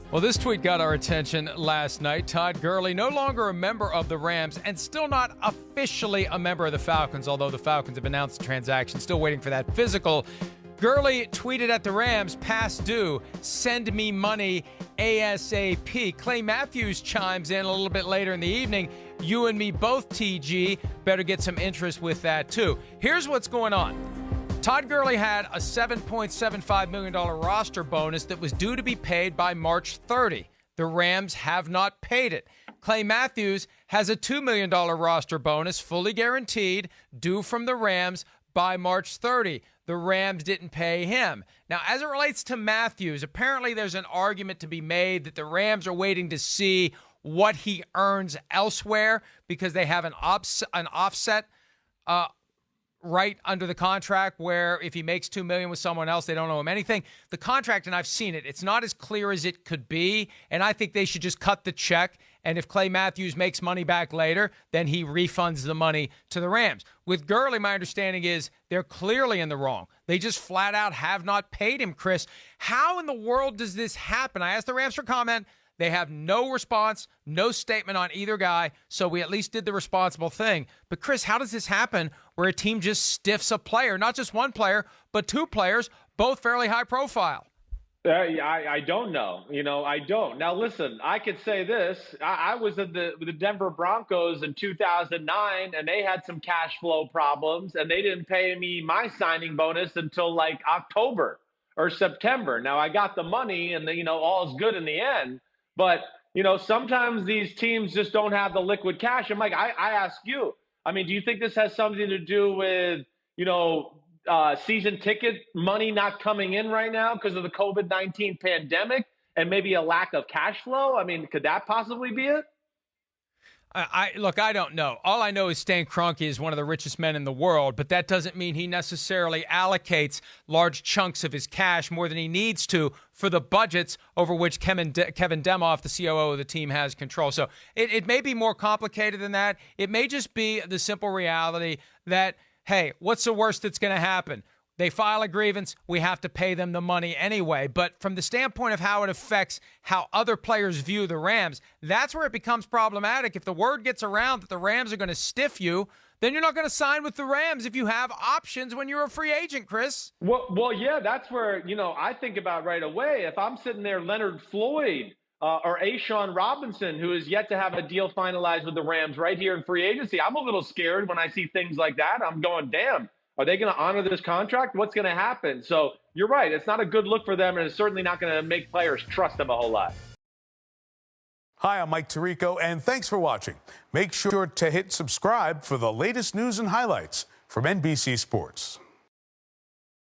Well, this tweet got our attention last night. Todd Gurley, no longer a member of the Rams and still not officially a member of the Falcons, although the Falcons have announced the transaction, still waiting for that physical. Gurley tweeted at the Rams, past due, send me money ASAP. Clay Matthews chimes in a little bit later in the evening. You and me both, TG. Better get some interest with that, too. Here's what's going on. Todd Gurley had a $7.75 million roster bonus that was due to be paid by March 30. The Rams have not paid it. Clay Matthews has a $2 million roster bonus, fully guaranteed, due from the Rams by March 30. The Rams didn't pay him. Now, as it relates to Matthews, apparently there's an argument to be made that the Rams are waiting to see what he earns elsewhere because they have an offset right under the contract where if he makes $2 million with someone else, they don't owe him anything. The contract, and I've seen it, it's not as clear as it could be, and I think they should just cut the check, and if Clay Matthews makes money back later, then he refunds the money to the Rams. With Gurley, my understanding is they're clearly in the wrong. They just flat out have not paid him, Chris. How in the world does this happen? I asked the Rams for comment. They have no response, no statement on either guy, so we at least did the responsible thing. But, Chris, how does this happen where a team just stiffs a player, not just one player, but two players, both fairly high profile? I don't know. I don't. Now, listen, I could say this. I was with the Denver Broncos in 2009, and they had some cash flow problems, and they didn't pay me my signing bonus until like October or September. Now, I got the money, and all's good in the end. But, sometimes these teams just don't have the liquid cash. And, Mike, I ask you, do you think this has something to do with, season ticket money not coming in right now because of the COVID-19 pandemic and maybe a lack of cash flow? Could that possibly be it? Look, I don't know. All I know is Stan Kroenke is one of the richest men in the world, but that doesn't mean he necessarily allocates large chunks of his cash more than he needs to for the budgets over which Kevin Demoff, the COO of the team, has control. So it may be more complicated than that. It may just be the simple reality that, hey, what's the worst that's going to happen? They file a grievance, we have to pay them the money anyway. But from the standpoint of how it affects how other players view the Rams, that's where it becomes problematic. If the word gets around that the Rams are going to stiff you, then you're not going to sign with the Rams if you have options when you're a free agent, Chris. Well, yeah, that's where, I think about right away. If I'm sitting there, Leonard Floyd or A'Shawn Robinson, who is yet to have a deal finalized with the Rams right here in free agency, I'm a little scared when I see things like that. I'm going, damn. Are they going to honor this contract? What's going to happen? So you're right. It's not a good look for them, and it's certainly not going to make players trust them a whole lot. Hi, I'm Mike Tirico, and thanks for watching. Make sure to hit subscribe for the latest news and highlights from NBC Sports.